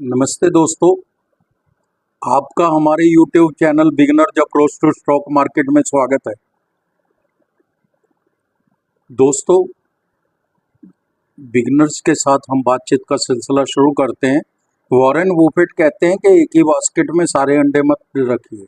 नमस्ते दोस्तों, आपका हमारे YouTube channel beginners approach to stock market में स्वागत है। दोस्तों, बिगिनर्स के साथ हम बातचीत का सिलसिला शुरू करते हैं। वॉरेन बफेट कहते हैं कि एक ही बास्केट में सारे अंडे मत रखिए।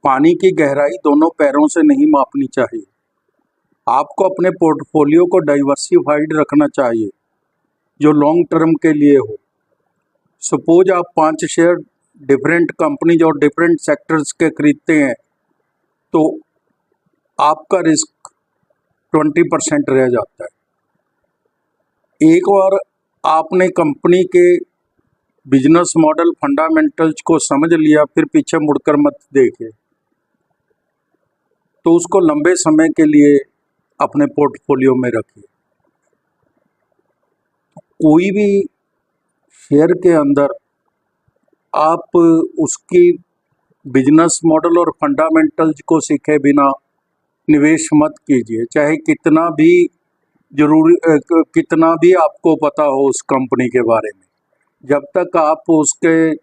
पानी की गहराई दोनों पैरों से नहीं मापनी चाहिए। आपको अपने पोर्टफोलियो को डाइवर्सिफाइड रखना चाहिए जो लॉन्ग टर्म के लिए हो। सपोज आप 5 शेयर डिफरेंट कंपनीज और डिफरेंट सेक्टर्स के खरीदते हैं तो आपका रिस्क 20% रह जाता है। एक बार आपने कंपनी के बिजनेस मॉडल फंडामेंटल्स को समझ लिया, फिर पीछे मुड़कर मत देखिए, तो उसको लंबे समय के लिए अपने पोर्टफोलियो में रखिए। कोई भी शेयर के अंदर आप उसकी बिजनेस मॉडल और फंडामेंटल्स को सीखे बिना निवेश मत कीजिए, चाहे कितना भी आपको पता हो उस कंपनी के बारे में। जब तक आप उसके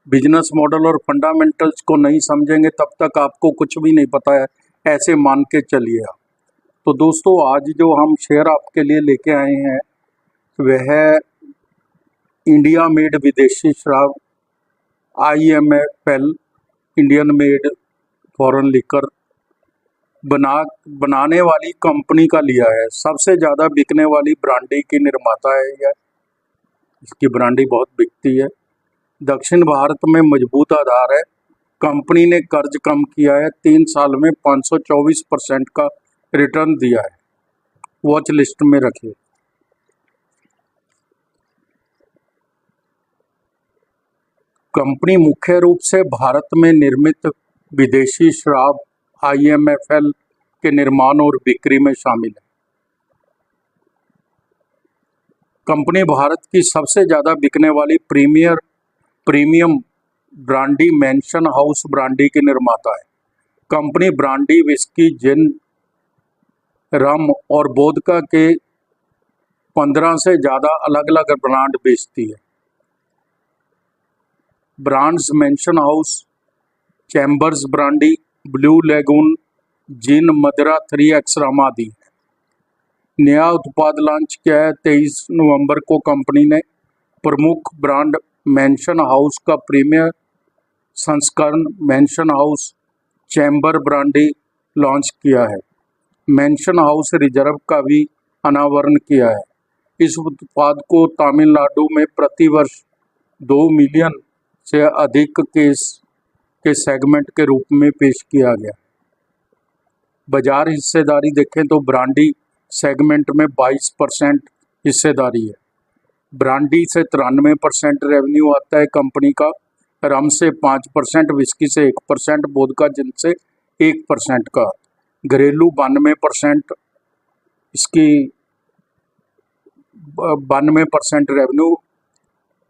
बिजनेस मॉडल और फंडामेंटल्स को नहीं समझेंगे तब तक आपको कुछ भी नहीं पता है, ऐसे मान के चलिए आप। तो दोस्तों, आज जो हम शेयर आपके लिए लेके आए हैं वह है इंडिया मेड विदेशी शराब IMFL, Indian made foreign liquor बनाने वाली कंपनी का लिया है। सबसे ज़्यादा बिकने वाली ब्रांडी की निर्माता है यह। इसकी ब्रांडी बहुत बिकती है। दक्षिण भारत में मजबूत आधार है। कंपनी ने कर्ज कम किया है, 3 साल में 524% का रिटर्न दिया है। वॉच लिस्ट में रखिए। कंपनी मुख्य रूप से भारत में निर्मित विदेशी शराब IMFL के निर्माण और बिक्री में शामिल है। कंपनी भारत की सबसे ज़्यादा बिकने वाली premium brandy mention house brandy की निर्माता है। कंपनी ब्रांडी, विस्की, जिन, रम और वोदका के 15 से ज़्यादा अलग अलग ब्रांड बेचती है। Brands Mansion House, Chambers brandy, Blue Lagoon, gin, Madira, 3X रम आदि। नया उत्पाद लॉन्च किया है 23 नवंबर को। कंपनी ने प्रमुख ब्रांड मैंशन हाउस का प्रीमियर संस्करण mention house chamber brandy launch किया है। मैंशन हाउस रिजर्व का भी अनावरण किया है। इस उत्पाद को तमिलनाडु में प्रति वर्ष 2 मिलियन से अधिक केस के सेगमेंट के रूप में पेश किया गया। बाजार हिस्सेदारी देखें तो ब्रांडी सेगमेंट में 22% हिस्सेदारी है। ब्रांडी से 93% रेवेन्यू आता है कंपनी का, रम से 5%, विस्की से 1%, वोदका जिन से 1% का। घरेलू 92%, इसकी 92% रेवेन्यू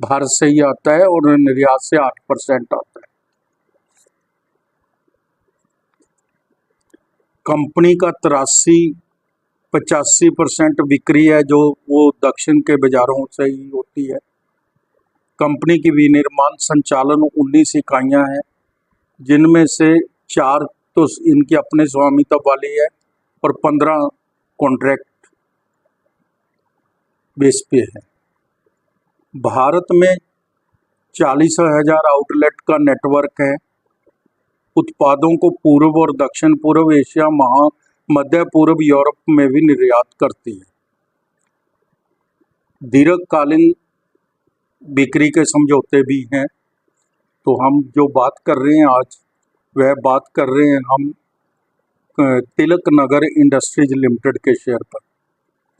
भारत से ही आता है और निर्यात से 8% आता है। कंपनी का 83-85% बिक्री है जो वो दक्षिण के बाजारों से ही होती है। कंपनी की विनिर्माण संचालन 19 इकाइयाँ हैं, जिनमें से 4 तो इनके अपने स्वामित्व वाली है और 15 कॉन्ट्रैक्ट बेस पे है। भारत में 40,000 आउटलेट का नेटवर्क है। उत्पादों को पूर्व और दक्षिण पूर्व एशिया, मध्य पूर्व यूरोप में भी निर्यात करती है। दीर्घकालीन बिक्री के समझौते भी हैं। तो हम जो बात कर रहे हैं आज, वह बात कर रहे हैं हम तिलक नगर इंडस्ट्रीज लिमिटेड के शेयर पर।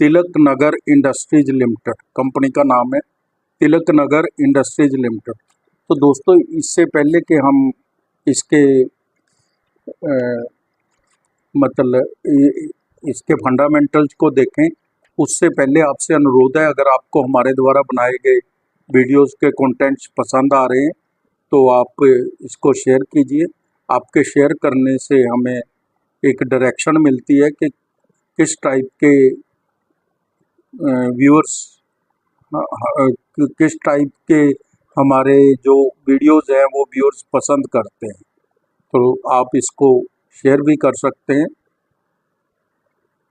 Tilak Nagar industries limited company का नाम है, तिलक नगर इंडस्ट्रीज लिमिटेड। तो दोस्तों, इससे पहले कि हम इसके इसके फंडामेंटल्स को देखें, उससे पहले आपसे अनुरोध है, अगर आपको हमारे द्वारा बनाए गए वीडियोस के कंटेंट्स पसंद आ रहे हैं तो आप इसको शेयर कीजिए। आपके शेयर करने से हमें एक डायरेक्शन मिलती है कि किस टाइप के व्यूअर्स किस टाइप के हमारे जो वीडियोस हैं वो व्यूअर्स पसंद करते हैं, तो आप इसको शेयर भी कर सकते हैं।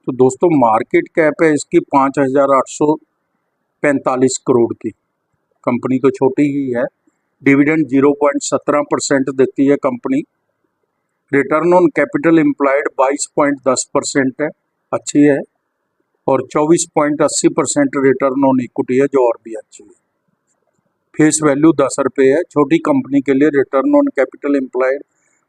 तो दोस्तों मार्केट कैप है इसकी 5,845 करोड़ की। कंपनी तो छोटी ही है। डिविडेंड 0.17% देती है company. Return on capital employed 22.10% है, अच्छी है। और 24.80% रिटर्न ऑन इक्विटी है, जो और भी अच्छी है। फेस वैल्यू 10 रुपये है। छोटी कंपनी के लिए रिटर्न ऑन कैपिटल एम्प्लॉयड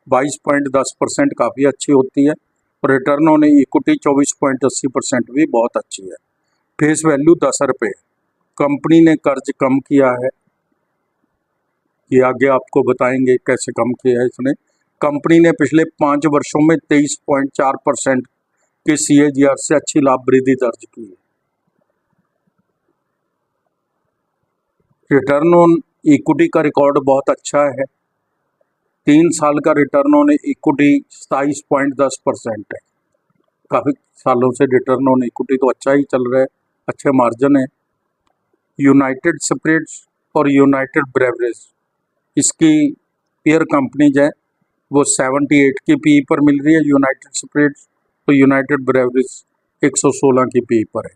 22.10% काफ़ी अच्छी होती है। और रिटर्न ऑन इक्विटी 24.80% भी बहुत अच्छी है। फेस वैल्यू 10 रुपये। कंपनी ने कर्ज कम किया है, ये आगे आपको बताएंगे कैसे कम किया है इसने। कंपनी ने पिछले 5 वर्षों में 23.4% के CAGR से अच्छी लाभ वृद्धि दर्ज की है। रिटर्न ऑन इक्विटी का रिकॉर्ड बहुत अच्छा है। 3 साल का रिटर्न ऑन इक्विटी 27.10% है। काफ़ी सालों से रिटर्न ऑन इक्विटी तो अच्छा ही चल रहा है, अच्छे मार्जिन है। यूनाइटेड स्पिरिट्स और यूनाइटेड ब्रेवरेज इसकी पेयर कंपनीज है, वो 78 की PE पर मिल रही है यूनाइटेड स्पिरिट्स, तो यूनाइटेड ब्रेवरेज 116 की PE पर है।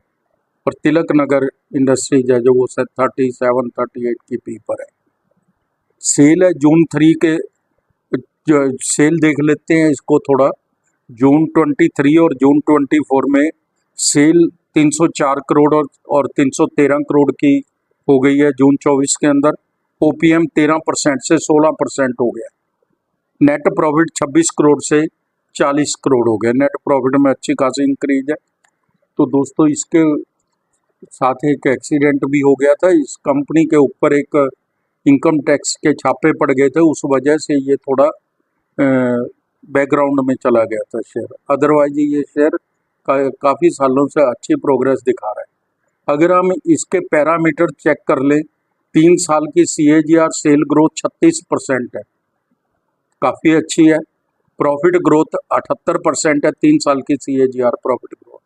और तिलक नगर इंडस्ट्रीज है जो वो 37-38 की PE पर है। सेल है जून 3 के, जो सेल देख लेते हैं इसको थोड़ा। जून 23 और जून 24 में सेल 304 करोड़ और 313 करोड़ की हो गई है जून 24 के अंदर। OPM 13% से 16% हो गया। नेट प्रॉफिट 26 करोड़ से 40 करोड़ हो गया। नेट प्रॉफिट में अच्छी खासी इंक्रीज है। तो दोस्तों इसके साथ एक एक्सीडेंट भी हो गया था। इस कंपनी के ऊपर एक इनकम टैक्स के छापे पड़ गए थे, उस वजह से ये थोड़ा बैकग्राउंड में चला गया था शेयर। अदरवाइज ये शेयर काफ़ी सालों से अच्छी प्रोग्रेस दिखा रहा है। अगर हम इसके पैरामीटर चेक कर लें, 3 साल की CAGR सेल ग्रोथ 36% है, काफ़ी अच्छी है। प्रॉफिट ग्रोथ 78% है। 3 साल की CAGR प्रॉफिट ग्रोथ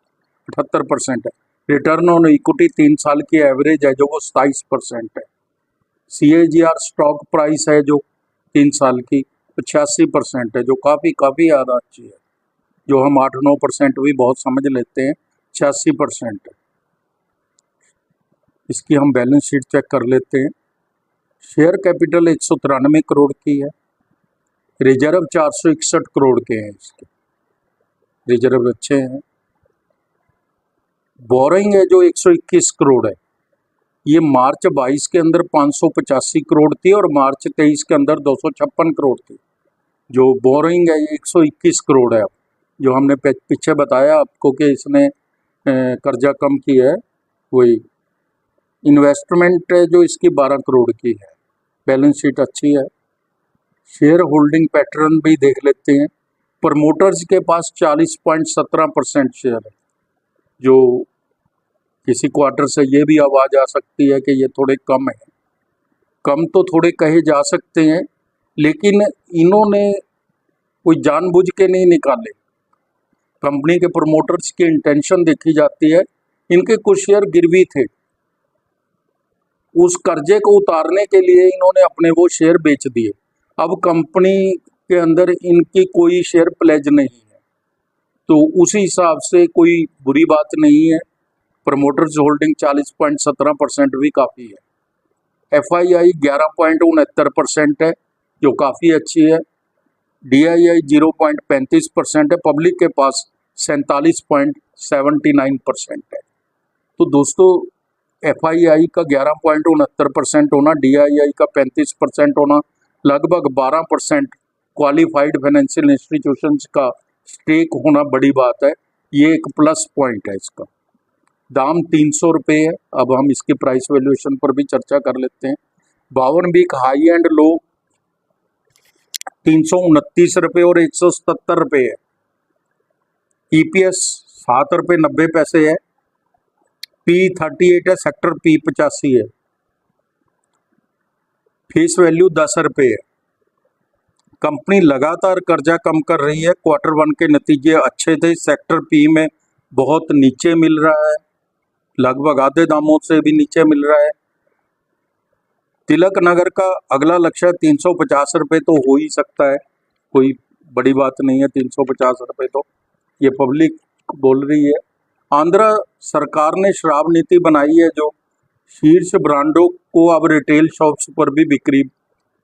78% है। रिटर्न ऑन इक्विटी 3 साल की एवरेज है जो वो 27% है। CAGR स्टॉक प्राइस है जो 3 साल की 86% है, जो काफ़ी ज़्यादा अच्छी है। जो हम 8-9% भी बहुत समझ लेते हैं, 86% है। इसकी हम बैलेंस शीट चेक कर लेते हैं। शेयर कैपिटल 193 करोड़ की है। रिजर्व 461 करोड़ के हैं, इसके रिजर्व अच्छे हैं। बोरिंग है जो 121 करोड़ है। ये मार्च 22 के अंदर 585 करोड़ थी और मार्च 23 के अंदर 256 करोड़ थी। जो बोरिंग है ये 121 करोड़ है। अब जो हमने पीछे बताया आपको कि इसने कर्जा कम किया है, वही। इन्वेस्टमेंट है जो इसकी 12 करोड़ की है। बैलेंस शीट अच्छी है। शेयर होल्डिंग पैटर्न भी देख लेते हैं। प्रमोटर्स के पास 40.17% शेयर है, जो किसी क्वार्टर से ये भी आवाज़ आ सकती है कि ये थोड़े कम है। कम तो थोड़े कहे जा सकते हैं, लेकिन इन्होंने कोई जानबूझ के नहीं निकाले। कंपनी के प्रमोटर्स की इंटेंशन देखी जाती है। इनके कुछ शेयर गिरवी थे, उस कर्जे को उतारने के लिए इन्होंने अपने वो शेयर बेच दिए। अब कंपनी के अंदर इनकी कोई शेयर प्लेज नहीं है, तो उसी हिसाब से कोई बुरी बात नहीं है। प्रमोटर्स होल्डिंग 40.17% भी काफ़ी है। FII 11.69% है, जो काफ़ी अच्छी है। DII 0.35% है। पब्लिक के पास 47.79% है। तो दोस्तों FII का 11.69% होना, DII का 35% होना, लगभग 12% क्वालिफाइड फाइनेंशियल इंस्टीट्यूशंस का स्टेक होना बड़ी बात है। ये एक प्लस पॉइंट है इसका। दाम 300 रुपये है। अब हम इसकी प्राइस वैल्यूएशन पर भी चर्चा कर लेते हैं। 52 वीक हाई एंड लो 329 रुपये और 177 रुपये है। EPS 7 रुपये 90 पैसे है। P38 है। सेक्टर P 85 है। फेस वैल्यू 10 रुपये है। कंपनी लगातार कर्जा कम कर रही है। Q1 के नतीजे अच्छे थे। सेक्टर P में बहुत नीचे मिल रहा है, लगभग आधे दामों से भी नीचे मिल रहा है। तिलक नगर का अगला लक्ष्य 350 रुपये तो हो ही सकता है, कोई बड़ी बात नहीं है 350 रुपये, तो ये पब्लिक बोल रही है। आंध्र सरकार ने शराब नीति बनाई है जो शीर्ष ब्रांडों को अब रिटेल शॉप्स पर भी बिक्री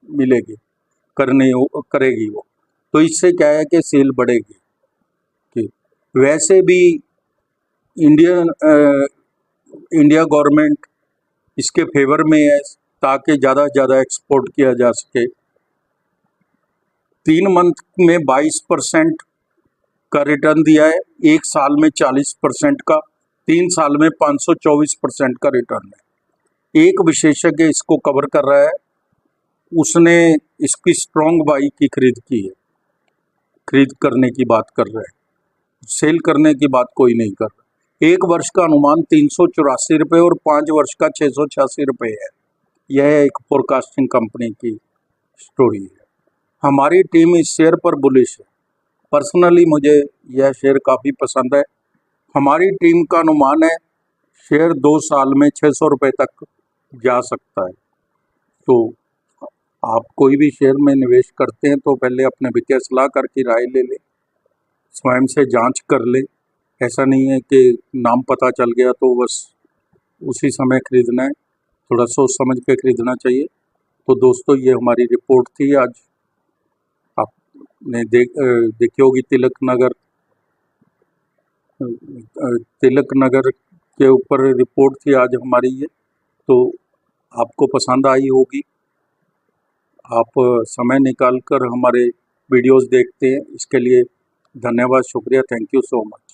मिलेगी, करेगी वो, तो इससे क्या है कि सेल बढ़ेगी। कि वैसे भी इंडिया गवर्नमेंट इसके फेवर में है ताकि ज़्यादा से ज़्यादा एक्सपोर्ट किया जा सके। 3 मंथ में 22% का रिटर्न दिया है, 1 साल में 40% का, 3 साल में 524% का रिटर्न है। एक विशेषज्ञ इसको कवर कर रहा है, उसने इसकी स्ट्रॉन्ग बाई की खरीद करने की बात कर रहा है, सेल करने की बात कोई नहीं कर रहा। 1 वर्ष का अनुमान 384 रुपये और 5 वर्ष का 686 रुपये है। यह एक फोरकास्टिंग कंपनी की स्टोरी है। हमारी टीम इस शेयर पर बुलिश है। पर्सनली मुझे यह शेयर काफ़ी पसंद है। हमारी टीम का अनुमान है शेयर 2 साल में 600 रुपये तक जा सकता है। तो आप कोई भी शेयर में निवेश करते हैं तो पहले अपने वित्तीय सलाहकार की राय ले लें, स्वयं से जांच कर लें। ऐसा नहीं है कि नाम पता चल गया तो बस उसी समय खरीदना है, थोड़ा सोच समझ के खरीदना चाहिए। तो दोस्तों, ये हमारी रिपोर्ट थी आज। आपने देखी होगी तिलक नगर के ऊपर रिपोर्ट थी आज हमारी ये, तो आपको पसंद आई होगी। आप समय निकाल कर हमारे वीडियोस देखते हैं, इसके लिए धन्यवाद, शुक्रिया, थैंक यू सो मच।